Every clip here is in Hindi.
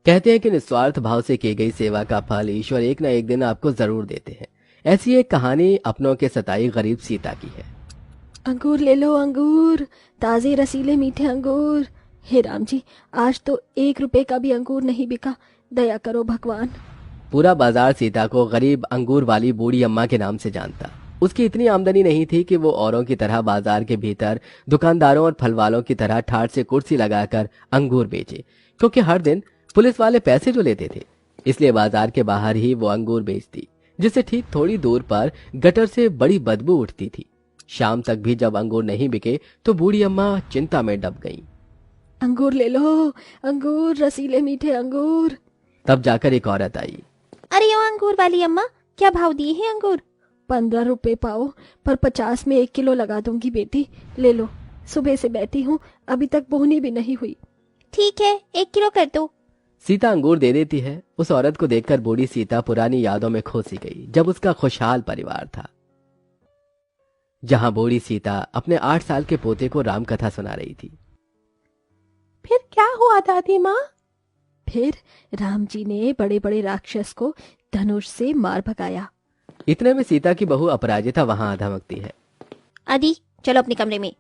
कहते हैं कि निस्वार्थ भाव से की गई सेवा का फल ईश्वर एक न एक दिन आपको जरूर देते हैं। ऐसी एक कहानी अपनों के सताई गरीब सीता की है। अंगूर ले लो अंगूर, ताजे रसीले मीठे अंगूर। हे राम जी, आज तो 1 रुपए का भी अंगूर नहीं बिका, दया करो भगवान। पूरा बाजार सीता को गरीब अंगूर वाली बूढ़ी अम्मा के नाम से जानता। उसकी इतनी आमदनी नहीं थी कि वो औरों की तरह बाजार के भीतर दुकानदारों और फल वालों की तरह ठाट से कुर्सी लगाकर अंगूर बेचे, क्योंकि हर दिन पुलिस वाले पैसे जो लेते थे, इसलिए बाजार के बाहर ही वो अंगूर बेचती, जिससे ठीक थोड़ी दूर पर गटर से बड़ी बदबू उठती थी। शाम तक भी जब अंगूर नहीं बिके तो बूढ़ी अम्मा चिंता में डूब गई। अंगूर ले लो अंगूर, रसीले मीठे अंगूर। तब जाकर एक औरत आई। अरे ओ अंगूर वाली अम्मा, क्या भाव दिए हैं अंगूर? 15 रुपए पाओ, पर 50 में 1 किलो लगा दूंगी बेटी, ले लो। सुबह से बैठी हूँ, अभी तक बोहनी भी नहीं हुई। ठीक है, 1 किलो कर दो। सीता अंगूर दे देती है। उस औरत को देखकर बूढ़ी सीता पुरानी यादों में खो सी गई, जब उसका खुशहाल परिवार था, जहां बूढ़ी सीता अपने 8 साल के पोते को राम कथा सुना रही थी। फिर क्या हुआ दादी माँ? फिर राम जी ने बड़े बड़े राक्षस को धनुष से मार भगाया। इतने में सीता की बहू अपराजिता वहां धमकती है। आदि चलो अपने कमरे में।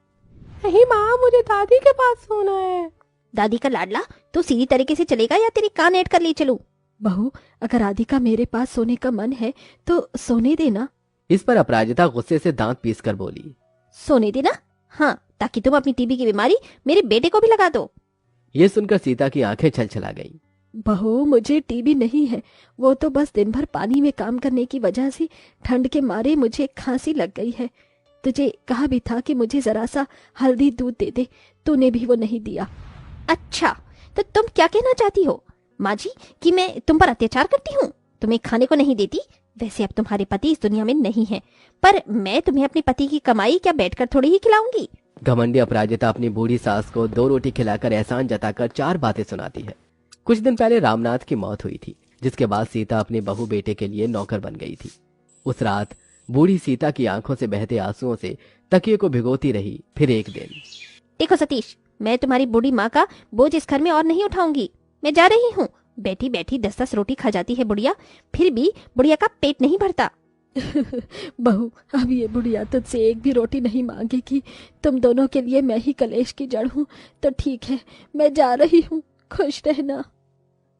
नहीं माँ, मुझे दादी के पास सोना है। दादी का लाडला तो सीधी तरीके से चलेगा या तेरी कान ऐड कर ले चलूं? बहू, अगर आदि का मेरे पास सोने का मन है तो सोने देना। इस पर अपराजिता गुस्से से दांत पीसकर बोली। सोने देना? हाँ, ताकि तुम अपनी टीबी की बीमारी मेरे बेटे को भी लगा दो। ये सुनकर सीता की आंखें छलछला गईं। बहू, मुझे टीबी नहीं है, वो तो बस दिन भर पानी में काम करने की वजह से ठंड के मारे मुझे खांसी लग गई है। तुझे कहा भी था कि मुझे जरा सा हल्दी दूध दे दे, तूने भी वो नहीं दिया। अच्छा, तो तुम क्या कहना चाहती हो माँ जी, कि मैं तुम पर अत्याचार करती हूँ, तुम्हें खाने को नहीं देती? वैसे अब तुम्हारे पति इस दुनिया में नहीं है, पर मैं तुम्हें अपने पति की कमाई क्या बैठकर थोड़ी ही खिलाऊंगी? घमंडी अपराजिता अपनी बूढ़ी सास को 2 रोटी खिलाकर एहसान जताकर 4 बातें सुनाती है। कुछ दिन पहले रामनाथ की मौत हुई थी, जिसके बाद सीता अपने बहू बेटे के लिए नौकर बन गई थी। उस रात बूढ़ी सीता की आंखों से बहते आंसुओं से तकिए को भिगोती रही। फिर एक दिन, देखो सतीश, मैं तुम्हारी बूढ़ी माँ का बोझ इस घर में और नहीं उठाऊंगी। मैं जा रही हूँ। बैठी बैठी 10-10 रोटी खा जाती है बुढ़िया, फिर भी बुढ़िया का पेट नहीं भरता। बहू, अब ये बुढ़िया तुझसे एक भी रोटी नहीं मांगेगी। तुम दोनों के लिए मैं ही कलेश की जड़ हूँ। तो ठीक है, मैं जा रही हूँ, खुश रहना।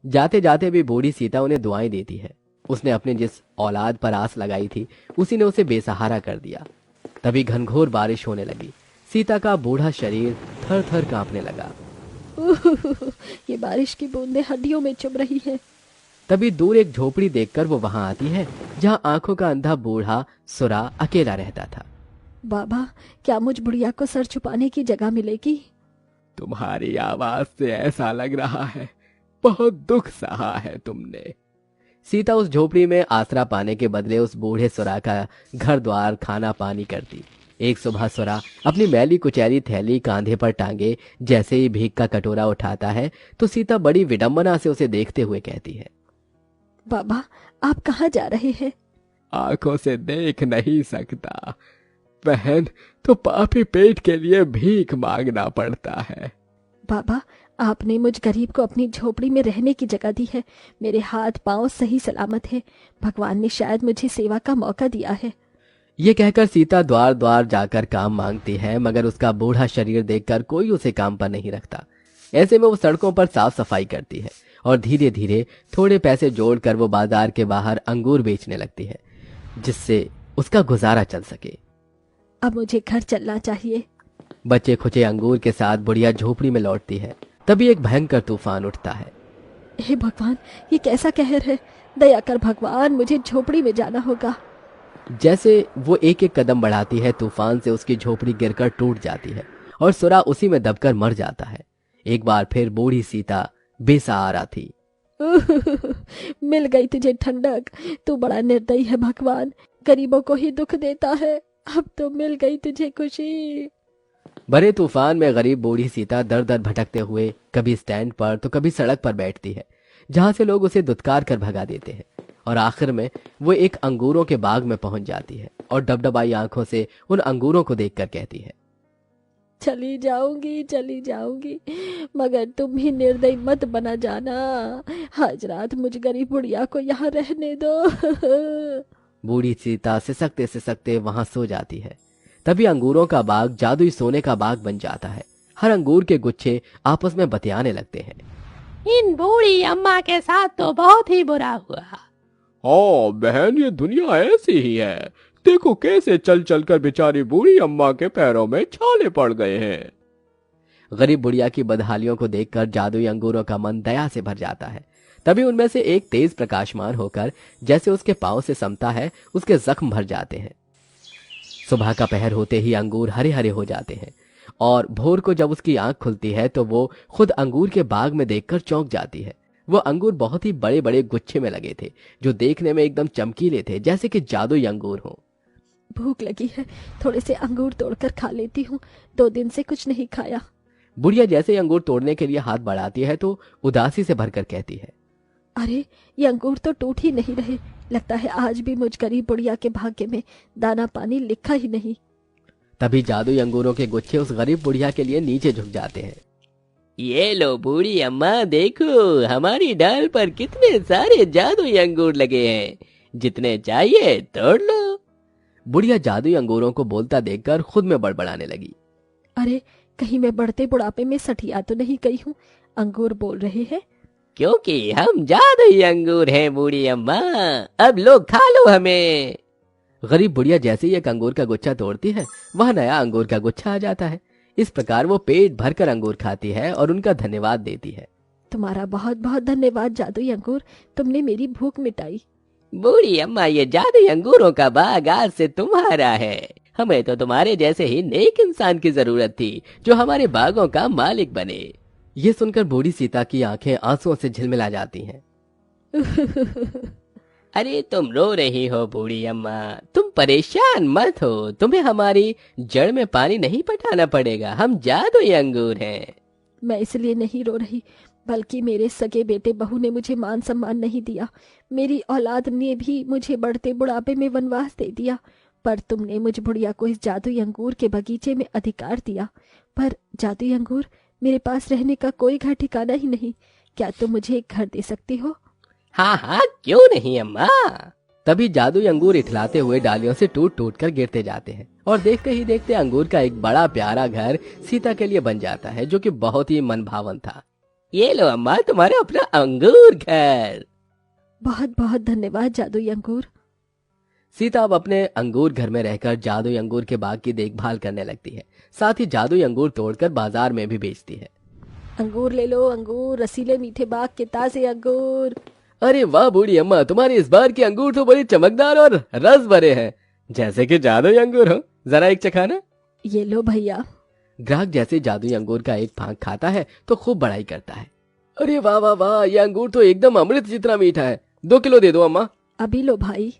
जाते जाते भी बूढ़ी सीता उन्हें दुआएं देती है। उसने अपने जिस औलाद पर आस लगाई थी, उसी ने उसे बेसहारा कर दिया। तभी घनघोर बारिश होने लगी। सीता का बूढ़ा शरीर थर थर कांपने लगा। ये बारिश की बूंदें हड्डियों में चुभ रही है। तभी दूर एक झोपड़ी देखकर वो वहां आती है, जहां आंखों का अंधा बूढ़ा सुरा अकेला रहता था। बाबा, क्या मुझ बुढ़िया को सर छुपाने की जगह मिलेगी? तुम्हारी आवाज से ऐसा लग रहा है बहुत दुख सहा है तुमने। सीता उस झोपड़ी में आसरा पाने के बदले उस बूढ़े सुरा का घर द्वार खाना पानी करती। एक सुबह सुरा अपनी मैली कुचैली थैली कांधे पर टांगे जैसे ही भीख का कटोरा उठाता है, तो सीता बड़ी विडंबना से उसे देखते हुए कहती है, बाबा, आप कहाँ जा रहे हैं? आंखों से देख नहीं सकता बहन, तो पापी पेट के लिए भीख मांगना पड़ता है। बाबा, आपने मुझ गरीब को अपनी झोपड़ी में रहने की जगह दी है। मेरे हाथ पांव सही सलामत है। भगवान ने शायद मुझे सेवा का मौका दिया है। ये कहकर सीता द्वार द्वार जाकर काम मांगती है, मगर उसका बूढ़ा शरीर देखकर कोई उसे काम पर नहीं रखता। ऐसे में वो सड़कों पर साफ सफाई करती है और धीरे धीरे थोड़े पैसे जोड़कर वो बाजार के बाहर अंगूर बेचने लगती है, जिससे उसका गुजारा चल सके। अब मुझे घर चलना चाहिए। बचे खुचे अंगूर के साथ बुढ़िया झोपड़ी में लौटती है। तभी एक भयंकर तूफान उठता है। हे भगवान, ये कैसा कहर है? दया कर भगवान, मुझे झोपड़ी में जाना होगा। जैसे वो एक एक कदम बढ़ाती है, तूफान से उसकी झोपड़ी गिरकर टूट जाती है और सुरा उसी में दबकर मर जाता है। एक बार फिर बूढ़ी सीता बेसहारा थी। मिल गई तुझे ठंडक। तू बड़ा निर्दयी है भगवान, गरीबों को ही दुख देता है। अब तो मिल गई तुझे खुशी। बड़े तूफान में गरीब बूढ़ी सीता दर दर भटकते हुए कभी स्टैंड पर तो कभी सड़क पर बैठती है, जहां से लोग उसे दुत्कार कर भगा देते हैं। और आखिर में वो एक अंगूरों के बाग में पहुंच जाती है और डबडबाई आंखों से उन अंगूरों को देखकर कहती है, चली जाऊंगी, मगर तुम भी निर्दयी मत बना जाना। आज रात मुझ गरीब बुढ़िया को यहाँ रहने दो। बूढ़ी सीता सिसकते सिसकते वहां सो जाती है। तभी अंगूरों का बाग जादुई सोने का बाग बन जाता है। हर अंगूर के गुच्छे आपस में बतियाने लगते हैं। इन बूढ़ी अम्मा के साथ तो बहुत ही बुरा हुआ। हाँ बहन, ये दुनिया ऐसी ही है। देखो कैसे चल चल कर बेचारी बूढ़ी अम्मा के पैरों में छाले पड़ गए हैं। गरीब बुढ़िया की बदहालियों को देखकर जादुई अंगूरों का मन दया से भर जाता है। तभी उनमें से एक तेज प्रकाशमान होकर जैसे उसके पांव से समता है, उसके जख्म भर जाते हैं। सुबह का पहर होते ही अंगूर हरे हरे हो जाते हैं और भोर को जब उसकी आंख खुलती है तो वो खुद अंगूर के बाग में देखकर चौंक जाती है। वो अंगूर बहुत ही बड़े बड़े गुच्छे में लगे थे, जो देखने में एकदम चमकीले थे, जैसे कि जादुई अंगूर हों। भूख लगी है, थोड़े से अंगूर तोड़कर खा लेती हूँ, 2 दिन से कुछ नहीं खाया। बुढ़िया जैसे ही अंगूर तोड़ने के लिए हाथ बढ़ाती है तो उदासी से भरकर कहती है, अरे ये अंगूर तो टूट ही नहीं रहे। लगता है आज भी मुझ गरीब बुढ़िया के भाग्य में दाना पानी लिखा ही नहीं। तभी जादुई अंगूरों के गुच्छे उस गरीब बुढ़िया के लिए नीचे झुक जाते हैं। ये लो बूढ़ी अम्मा, देखो हमारी डाल पर कितने सारे जादुई अंगूर लगे हैं, जितने चाहिए तोड़ लो। बुढ़िया जादुई अंगूरों को बोलता देखकर खुद में बड़बड़ाने लगी। अरे कहीं मैं बढ़ते बुढ़ापे में सठिया तो नहीं गई हूँ? अंगूर बोल रहे हैं। क्योंकि हम जादुई अंगूर हैं बूढ़ी अम्मा, अब लो खा लो हमें। गरीब बुढ़िया जैसे ही एक अंगूर का गुच्छा तोड़ती है, वह नया अंगूर का गुच्छा आ जाता है। इस प्रकार वो पेट भरकर अंगूर खाती है और उनका धन्यवाद देती है। तुम्हारा बहुत बहुत धन्यवाद जादुई अंगूर, तुमने मेरी भूख मिटाई। बूढ़ी अम्मा, ये जादुई अंगूरों का बाग आज से तुम्हारा है। हमें तो तुम्हारे जैसे ही नेक इंसान की जरूरत थी, जो हमारे बागों का मालिक बने। ये सुनकर बूढ़ी सीता की आंखें आंसुओं से झिलमिला जाती हैं। अरे तुम रो रही हो बूढ़ी अम्मा, तुम परेशान मत हो, तुम्हें हमारी जड़ में पानी नहीं पटाना पड़ेगा, हम जादुई अंगूर हैं। मैं इसलिए नहीं रो रही, बल्कि मेरे सगे बेटे बहू ने मुझे मान सम्मान नहीं दिया। मेरी औलाद ने भी मुझे बढ़ते बुढ़ापे में वनवास दे दिया, पर तुमने मुझ बुढ़िया को इस जादुई अंगूर के बगीचे में अधिकार दिया। पर जादुई अंगूर, मेरे पास रहने का कोई घर ठिकाना ही नहीं। क्या तुम मुझे एक घर दे सकती हो? हाँ हाँ, क्यों नहीं अम्मा। तभी जादुई अंगूर इठलाते हुए डालियों से टूट टूट कर गिरते जाते हैं और देखते ही देखते अंगूर का एक बड़ा प्यारा घर सीता के लिए बन जाता है, जो कि बहुत ही मनभावन था। ये लो अम्मा, तुम्हारा अपना अंगूर घर। बहुत बहुत धन्यवाद जादुई अंगूर। सीता अब अपने अंगूर घर में रहकर जादुई अंगूर के बाग की देखभाल करने लगती है। साथ ही जादुई अंगूर तोड़कर बाजार में भी बेचती है। अंगूर ले लो अंगूर, रसीले मीठे बाग के ताजे अंगूर। अरे वाह बूढ़ी अम्मा, तुम्हारे इस बार के अंगूर तो बड़े चमकदार और रस भरे हैं, जैसे कि जादुई अंगूर हो। जरा एक चखाना। ये लो भैया। ग्राहक जैसे जादुई अंगूर का एक फांक खाता है तो खूब बड़ाई करता है। अरे वाह वाह वाह, ये अंगूर तो एकदम अमृत जितना मीठा है। 2 किलो दे दो अम्मा। अभी लो भाई।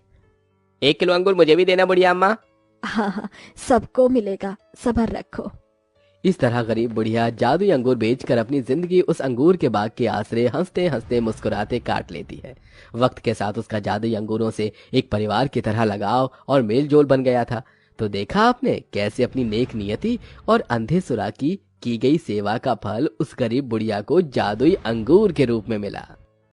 1 किलो अंगूर मुझे भी देना बुढ़िया अम्मा। हाँ हाँ, सबको मिलेगा, सब्र रखो। इस तरह गरीब बुढ़िया जादुई अंगूर बेचकर अपनी जिंदगी उस अंगूर के बाग के आसरे हंसते हंसते मुस्कुराते काट लेती है। वक्त के साथ उसका जादुई अंगूरों से एक परिवार की तरह लगाव और मेल जोल बन गया था। तो देखा आपने कैसे अपनी नेक नियति और अंधे सुरा की गई सेवा का फल उस गरीब बुढ़िया को जादुई अंगूर के रूप में मिला।